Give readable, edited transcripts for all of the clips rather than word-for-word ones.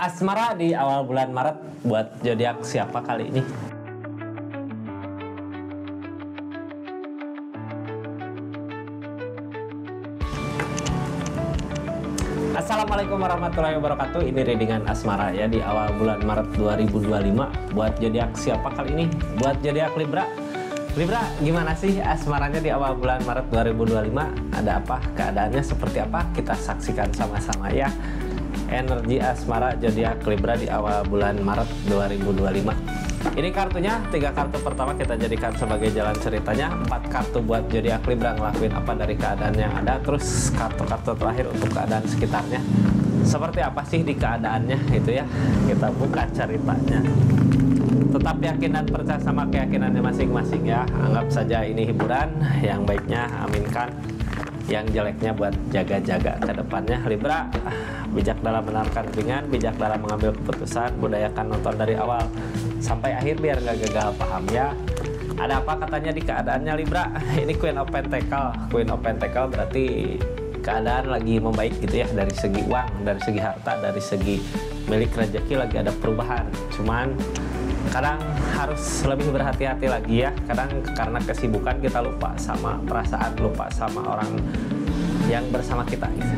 Asmara di awal bulan Maret buat zodiak siapa kali ini? Assalamualaikum warahmatullahi wabarakatuh. Ini readingan Asmara ya di awal bulan Maret 2025 buat zodiak siapa kali ini? Buat zodiak Libra. Libra, gimana sih asmaranya di awal bulan Maret 2025? Ada apa? Keadaannya seperti apa? Kita saksikan sama-sama ya. Energi asmara zodiak Libra di awal bulan Maret 2025. Ini kartunya, 3 kartu pertama kita jadikan sebagai jalan ceritanya, 4 kartu buat zodiak Libra ngelakuin apa dari keadaan yang ada, terus kartu-kartu terakhir untuk keadaan sekitarnya. Seperti apa sih di keadaannya itu ya? Kita buka ceritanya. Tetap yakin dan percaya sama keyakinannya masing-masing ya. Anggap saja ini hiburan, yang baiknya aminkan, yang jeleknya buat jaga-jaga ke depannya. Libra, bijak dalam menentukan pilihan, bijak dalam mengambil keputusan, budayakan nonton dari awal sampai akhir biar nggak gagal paham ya. Ada apa katanya di keadaannya Libra? Ini Queen of Pentacle. Queen of Pentacle berarti keadaan lagi membaik gitu ya, dari segi uang, dari segi harta, dari segi milik rezeki lagi ada perubahan. Cuman kadang harus lebih berhati-hati lagi ya. Kadang karena kesibukan kita lupa sama perasaan, lupa sama orang yang bersama kita gitu.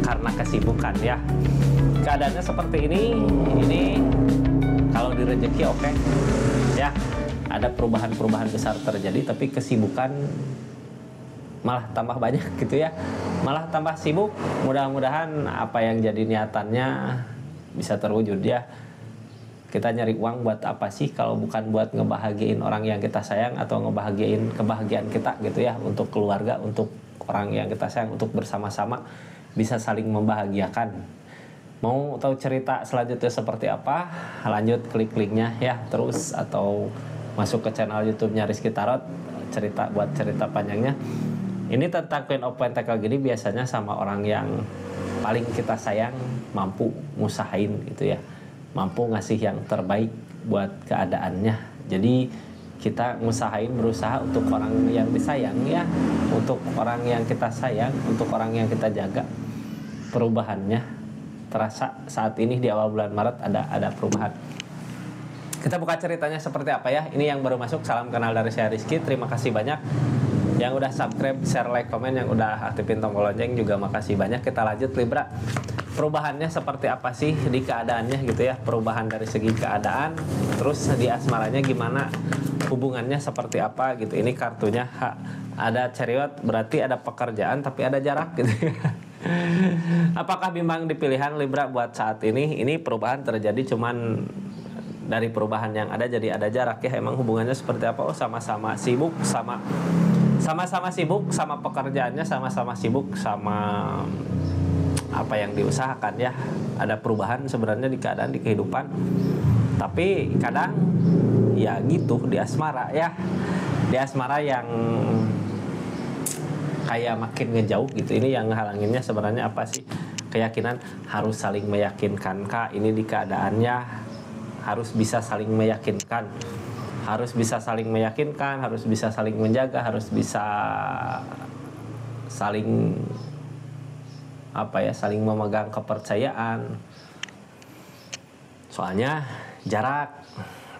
Karena kesibukan ya. Keadaannya seperti ini kalau di rezeki oke. Ya, ada perubahan-perubahan besar terjadi, tapi kesibukan malah tambah banyak gitu ya. Malah tambah sibuk. Mudah-mudahan apa yang jadi niatannya bisa terwujud ya. Kita nyari uang buat apa sih kalau bukan buat ngebahagiain orang yang kita sayang atau ngebahagiain kebahagiaan kita gitu ya, untuk keluarga, untuk orang yang kita sayang, untuk bersama-sama bisa saling membahagiakan. Mau tahu cerita selanjutnya seperti apa? Lanjut klik linknya ya terus, atau masuk ke channel YouTube-nya Rizky Tarot, cerita buat cerita panjangnya. Ini tentang Queen of Pentacle gini biasanya sama orang yang paling kita sayang, mampu ngusahain gitu ya, mampu ngasih yang terbaik buat keadaannya. Jadi kita ngusahain, berusaha untuk orang yang disayang ya, untuk orang yang kita sayang, untuk orang yang kita jaga. Perubahannya terasa saat ini di awal bulan Maret ada perubahan. Kita buka ceritanya seperti apa ya. Ini yang baru masuk, salam kenal dari saya Rizky. Terima kasih banyak yang udah subscribe, share, like, komen, yang udah aktifin tombol lonceng juga makasih banyak. Kita lanjut Libra. Perubahannya seperti apa sih di keadaannya gitu ya, perubahan dari segi keadaan, terus di asmaranya gimana, hubungannya seperti apa gitu. Ini kartunya ada chariot, berarti ada pekerjaan tapi ada jarak gitu ya. Apakah bimbang di pilihan Libra buat saat ini? Ini perubahan terjadi, cuman dari perubahan yang ada jadi ada jarak ya. Emang hubungannya seperti apa? Oh, sama-sama sibuk, sama-sama sibuk sama pekerjaannya, sama-sama sibuk sama apa yang diusahakan ya. Ada perubahan sebenarnya di keadaan, di kehidupan, tapi kadang ya gitu di asmara ya, di asmara yang kayak makin ngejauh gitu. Ini yang halanginnya sebenarnya apa sih? Keyakinan, harus saling meyakinkan kak. Ini di keadaannya harus bisa saling meyakinkan, harus bisa saling meyakinkan, harus bisa saling menjaga, harus bisa saling apa ya, saling memegang kepercayaan. Soalnya jarak,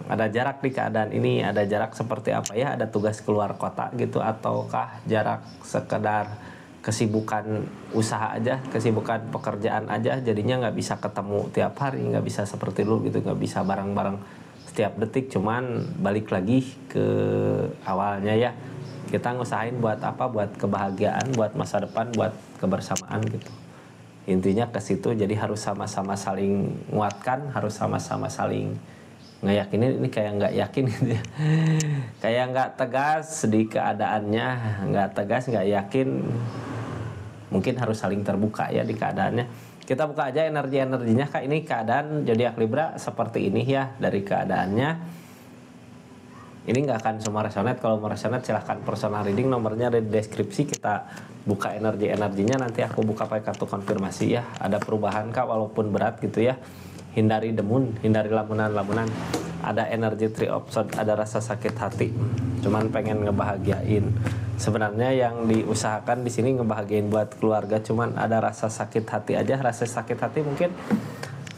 ada jarak di keadaan ini. Ada jarak seperti apa ya, ada tugas keluar kota gitu, ataukah jarak sekedar kesibukan usaha aja, kesibukan pekerjaan aja, jadinya nggak bisa ketemu tiap hari, nggak bisa seperti dulu gitu, nggak bisa bareng-bareng setiap detik. Cuman balik lagi ke awalnya ya, kita ngusahain buat apa, buat kebahagiaan, buat masa depan, buat kebersamaan gitu. Intinya ke situ. Jadi harus sama-sama saling menguatkan, harus sama-sama saling ngeyakinin. Ini kayak nggak yakin gitu ya, kayak nggak tegas di keadaannya, nggak tegas, nggak yakin. Mungkin harus saling terbuka ya di keadaannya. Kita buka aja energi-energinya kak. Ini keadaan zodiak Libra seperti ini ya dari keadaannya. Ini nggak akan semua resonate. Kalau mau resonate silahkan personal reading, nomornya ada di deskripsi. Kita buka energi-energinya, nanti aku buka pakai kartu konfirmasi ya. Ada perubahan kak walaupun berat gitu ya. Hindari demun, hindari lamunan-lamunan. Ada energi Three of Swords, ada rasa sakit hati, cuman pengen ngebahagiain. Sebenarnya yang diusahakan di sini ngebahagiain buat keluarga, cuman ada rasa sakit hati aja. Rasa sakit hati mungkin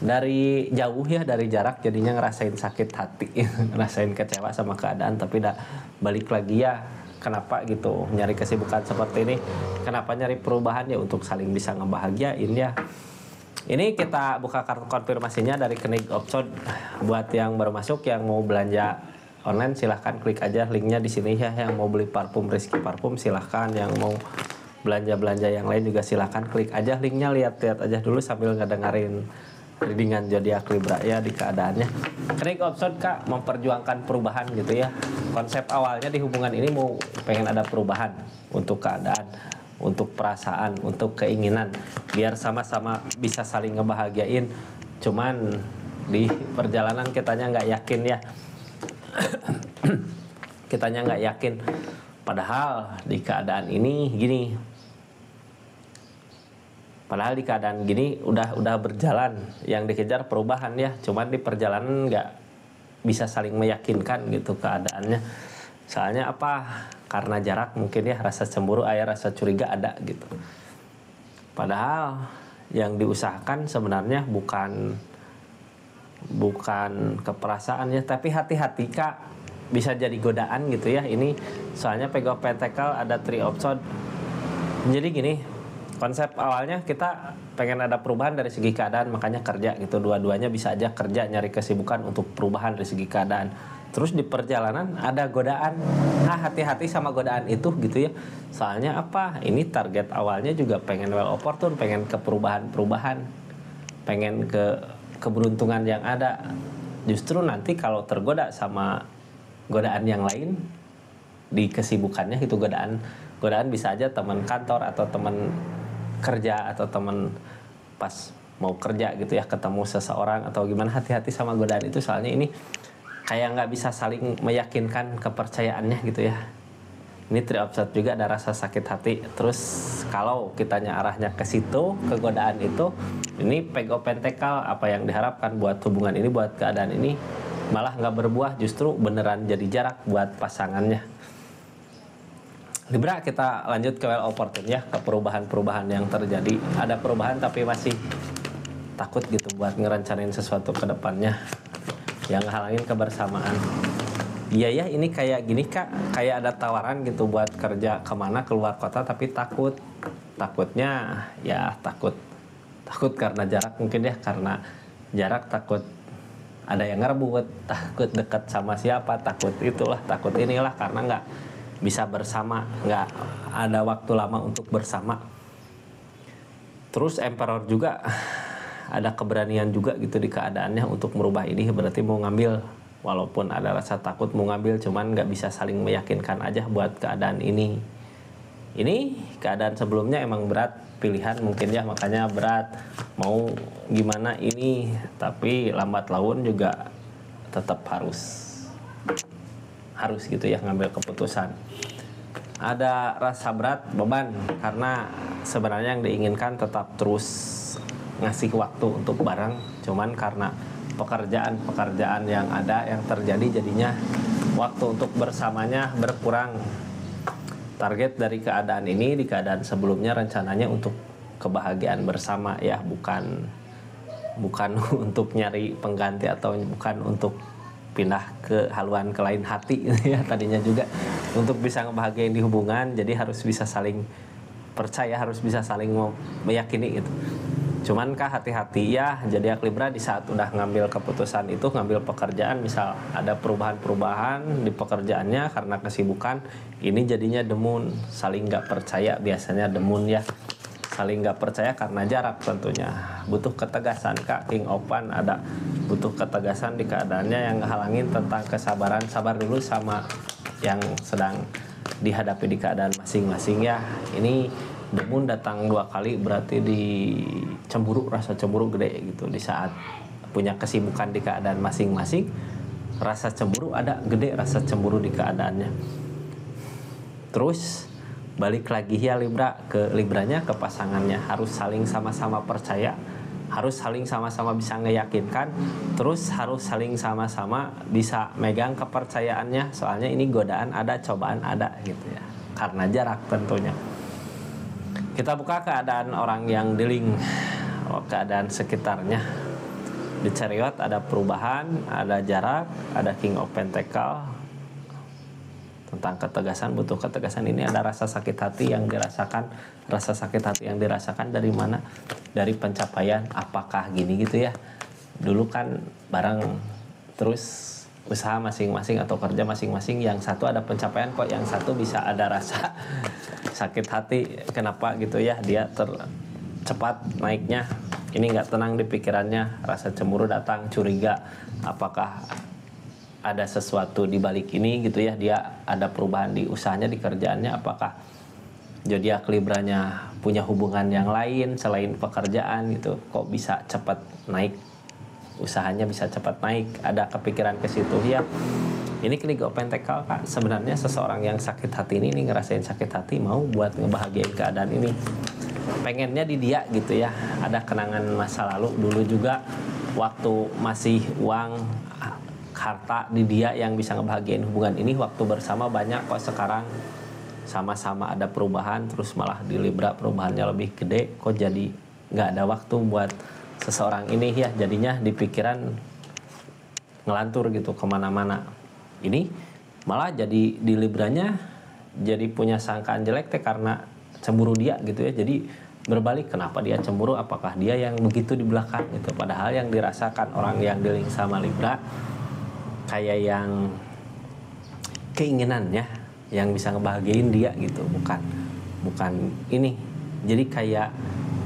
dari jauh ya, dari jarak jadinya ngerasain sakit hati ngerasain kecewa sama keadaan, tapi udah balik lagi ya. Kenapa gitu nyari kesibukan seperti ini, kenapa nyari perubahan ya untuk saling bisa ngebahagiain ya. Ini kita buka kartu konfirmasinya dari Kenig Option. Buat yang baru masuk, yang mau belanja online silahkan klik aja linknya di sini ya. Yang mau beli parfum Rizky Parfum silahkan, yang mau belanja yang lain juga silahkan klik aja linknya, lihat aja dulu sambil ngedengerin readingan zodiak Libra ya di keadaannya. Kenig Option Kak memperjuangkan perubahan gitu ya. Konsep awalnya di hubungan ini mau pengen ada perubahan untuk keadaan, untuk perasaan, untuk keinginan, biar sama-sama bisa saling ngebahagiain. Cuman di perjalanan kitanya nggak yakin ya. Kitanya nggak yakin. Padahal di keadaan ini gini. Padahal di keadaan gini udah berjalan, yang dikejar perubahan ya. Cuman di perjalanan nggak bisa saling meyakinkan gitu keadaannya. Soalnya apa? Karena jarak mungkin ya, rasa cemburu, rasa curiga ada gitu. Padahal yang diusahakan sebenarnya bukan keperasaan ya, tapi hati-hati Kak, bisa jadi godaan gitu ya. Ini soalnya Pego Pentacle ada 3 option. Jadi gini, konsep awalnya kita pengen ada perubahan dari segi keadaan, makanya kerja gitu. Dua-duanya bisa aja kerja, nyari kesibukan untuk perubahan dari segi keadaan. Terus di perjalanan ada godaan. Nah, hati-hati sama godaan itu gitu ya. Soalnya apa? Ini target awalnya juga pengen well opportune, pengen ke perubahan, pengen ke keberuntungan yang ada. Justru nanti kalau tergoda sama godaan yang lain di kesibukannya itu, godaan bisa aja teman kantor atau teman kerja atau teman pas mau kerja gitu ya, ketemu seseorang atau gimana. Hati-hati sama godaan itu, soalnya ini kayak nggak bisa saling meyakinkan kepercayaannya gitu ya. Ini 3 option juga ada rasa sakit hati. Terus kalau kitanya arahnya ke situ, ke godaan itu, ini Pego Pentacle apa yang diharapkan buat hubungan ini, buat keadaan ini malah nggak berbuah, justru beneran jadi jarak buat pasangannya. Libra, kita lanjut ke well opportune ya, ke perubahan-perubahan yang terjadi. Ada perubahan tapi masih takut gitu buat ngerencanain sesuatu ke depannya yang ngehalangin kebersamaan. Iya ya, ini kayak gini Kak, kayak ada tawaran gitu buat kerja kemana, keluar kota, tapi takutnya ya takut karena jarak mungkin ya, karena jarak takut ada yang ngerebut, takut dekat sama siapa, takut itulah, takut inilah, karena nggak bisa bersama, nggak ada waktu lama untuk bersama. Terus Emperor juga ada keberanian juga gitu di keadaannya untuk merubah ini, berarti mau ngambil, walaupun ada rasa takut mau ngambil, cuman nggak bisa saling meyakinkan aja buat keadaan ini. Ini keadaan sebelumnya emang berat pilihan mungkin ya, makanya berat mau gimana ini, tapi lambat laun juga tetap harus gitu ya ngambil keputusan. Ada rasa berat, beban, karena sebenarnya yang diinginkan tetap terus ngasih waktu untuk bareng, cuman karena pekerjaan yang ada yang terjadi, jadinya waktu untuk bersamanya berkurang. Target dari keadaan ini di keadaan sebelumnya rencananya untuk kebahagiaan bersama ya, bukan untuk nyari pengganti atau bukan untuk pindah ke haluan ke lain hati ya. Tadinya juga untuk bisa ngebahagiain di hubungan, jadi harus bisa saling percaya, harus bisa saling meyakini gitu. Cuman Kak, hati-hati ya, jadi Libra di saat udah ngambil keputusan itu, ngambil pekerjaan, misal ada perubahan di pekerjaannya karena kesibukan, ini jadinya demun, saling nggak percaya, biasanya demun ya, saling nggak percaya karena jarak tentunya. Butuh ketegasan Kak, King of Wands ada, butuh ketegasan di keadaannya yang halangin tentang kesabaran. Sabar dulu sama yang sedang dihadapi di keadaan masing-masing ya. Ini demun datang 2 kali, berarti di cemburu, rasa cemburu gede gitu. Di saat punya kesibukan di keadaan masing-masing, rasa cemburu ada gede, rasa cemburu di keadaannya. Terus balik lagi ya Libra, ke Libranya, ke pasangannya, harus saling sama-sama percaya, harus saling sama-sama bisa ngeyakinkan, terus harus saling sama-sama bisa megang kepercayaannya. Soalnya ini godaan ada, cobaan ada gitu ya, karena jarak tentunya. Kita buka keadaan orang yang dealing, keadaan sekitarnya. Di Chariot ada perubahan, ada jarak, ada King of Pentacle. Tentang ketegasan, butuh ketegasan. Ini ada rasa sakit hati yang dirasakan. Rasa sakit hati yang dirasakan dari mana? Dari pencapaian. Apakah gini gitu ya? Dulu kan bareng, terus usaha masing-masing atau kerja masing-masing. Yang satu ada pencapaian kok, yang satu bisa ada rasa sakit hati. Kenapa gitu ya? Dia cepat naiknya. Ini nggak tenang di pikirannya, rasa cemburu datang, curiga, apakah ada sesuatu di balik ini gitu ya, dia ada perubahan di usahanya, di kerjaannya, apakah zodiak Libranya punya hubungan yang lain selain pekerjaan gitu, kok bisa cepat naik, usahanya bisa cepat naik, ada kepikiran ke situ ya. Ini King of Pentacle Kak, sebenarnya seseorang yang sakit hati ini ngerasain sakit hati, mau buat ngebahagiain keadaan ini. Pengennya di dia gitu ya, ada kenangan masa lalu dulu juga waktu masih uang harta di dia yang bisa ngebahagiain hubungan ini, waktu bersama banyak, kok sekarang sama-sama ada perubahan, terus malah di Libra perubahannya lebih gede, kok jadi nggak ada waktu buat seseorang ini ya, jadinya di pikiran ngelantur gitu kemana-mana. Ini malah jadi di Libranya jadi punya sangkaan jelek teh karena cemburu dia gitu ya, jadi berbalik, kenapa dia cemburu, apakah dia yang begitu di belakang gitu, padahal yang dirasakan orang yang dealing sama Libra kayak yang keinginannya yang bisa ngebahagiain dia gitu, bukan ini, jadi kayak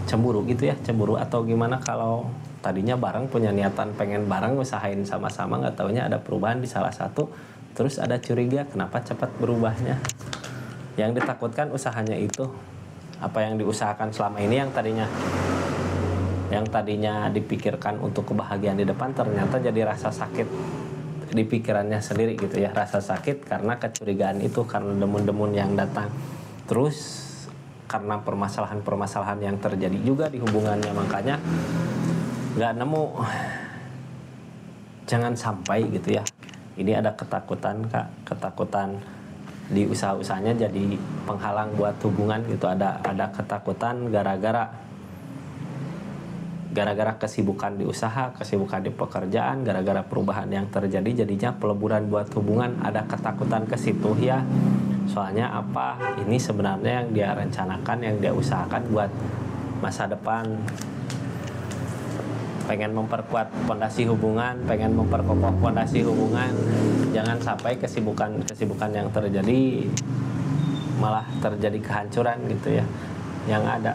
cemburu gitu ya, cemburu atau gimana, kalau tadinya bareng punya niatan pengen bareng usahain sama-sama, nggak taunya ada perubahan di salah satu, terus ada curiga kenapa cepat berubahnya. Yang ditakutkan usahanya itu, apa yang diusahakan selama ini yang tadinya dipikirkan untuk kebahagiaan di depan, ternyata jadi rasa sakit di pikirannya sendiri gitu ya, rasa sakit karena kecurigaan itu, karena demun-demun yang datang, terus karena permasalahan-permasalahan yang terjadi juga di hubungannya, makanya nggak nemu. Jangan sampai gitu ya, ini ada ketakutan Kak, ketakutan di usaha-usahanya jadi penghalang buat hubungan gitu, ada ketakutan gara-gara kesibukan di usaha, kesibukan di pekerjaan, gara-gara perubahan yang terjadi jadinya peleburan buat hubungan, ada ketakutan ke situ ya. Soalnya apa? Ini sebenarnya yang dia rencanakan, yang dia usahakan buat masa depan. Pengen memperkuat fondasi hubungan, pengen memperkokoh fondasi hubungan. Jangan sampai kesibukan yang terjadi malah terjadi kehancuran gitu ya. Yang ada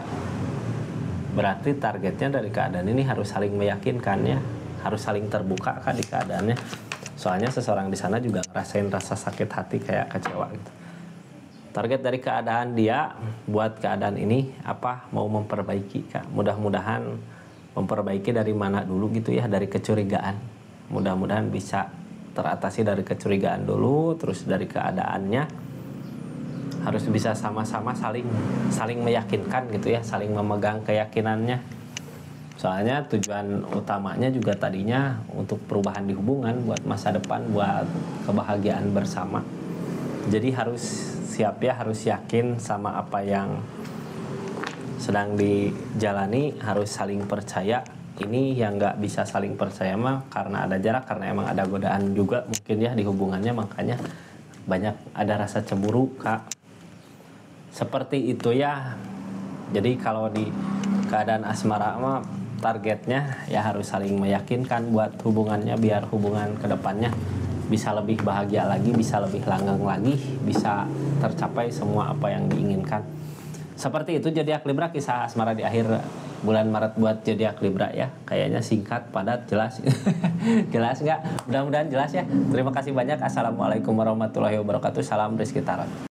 berarti targetnya dari keadaan ini harus saling meyakinkan ya, harus saling terbuka kan di keadaannya. Soalnya seseorang di sana juga ngerasain rasa sakit hati, kayak kecewa gitu. Target dari keadaan dia buat keadaan ini apa? Mau memperbaiki Kak. Mudah-mudahan memperbaiki dari mana dulu gitu ya, dari kecurigaan. Mudah-mudahan bisa teratasi dari kecurigaan dulu, terus dari keadaannya harus bisa sama-sama saling meyakinkan gitu ya, saling memegang keyakinannya. Soalnya tujuan utamanya juga tadinya untuk perubahan di hubungan, buat masa depan, buat kebahagiaan bersama. Jadi harus siap ya, harus yakin sama apa yang sedang dijalani, harus saling percaya. Ini yang nggak bisa saling percaya mah karena ada jarak, karena emang ada godaan juga mungkin ya di hubungannya, makanya banyak ada rasa cemburu Kak. Seperti itu ya. Jadi kalau di keadaan asmara mah targetnya ya harus saling meyakinkan buat hubungannya, biar hubungan kedepannya bisa lebih bahagia lagi, bisa lebih langgeng lagi, bisa tercapai semua apa yang diinginkan. Seperti itu zodiak Libra, kisah asmara di akhir bulan Maret buat zodiak Libra ya. Kayaknya singkat, padat, jelas. Jelas nggak? Mudah-mudahan jelas ya. Terima kasih banyak. Assalamualaikum warahmatullahi wabarakatuh. Salam Rizky Tarot.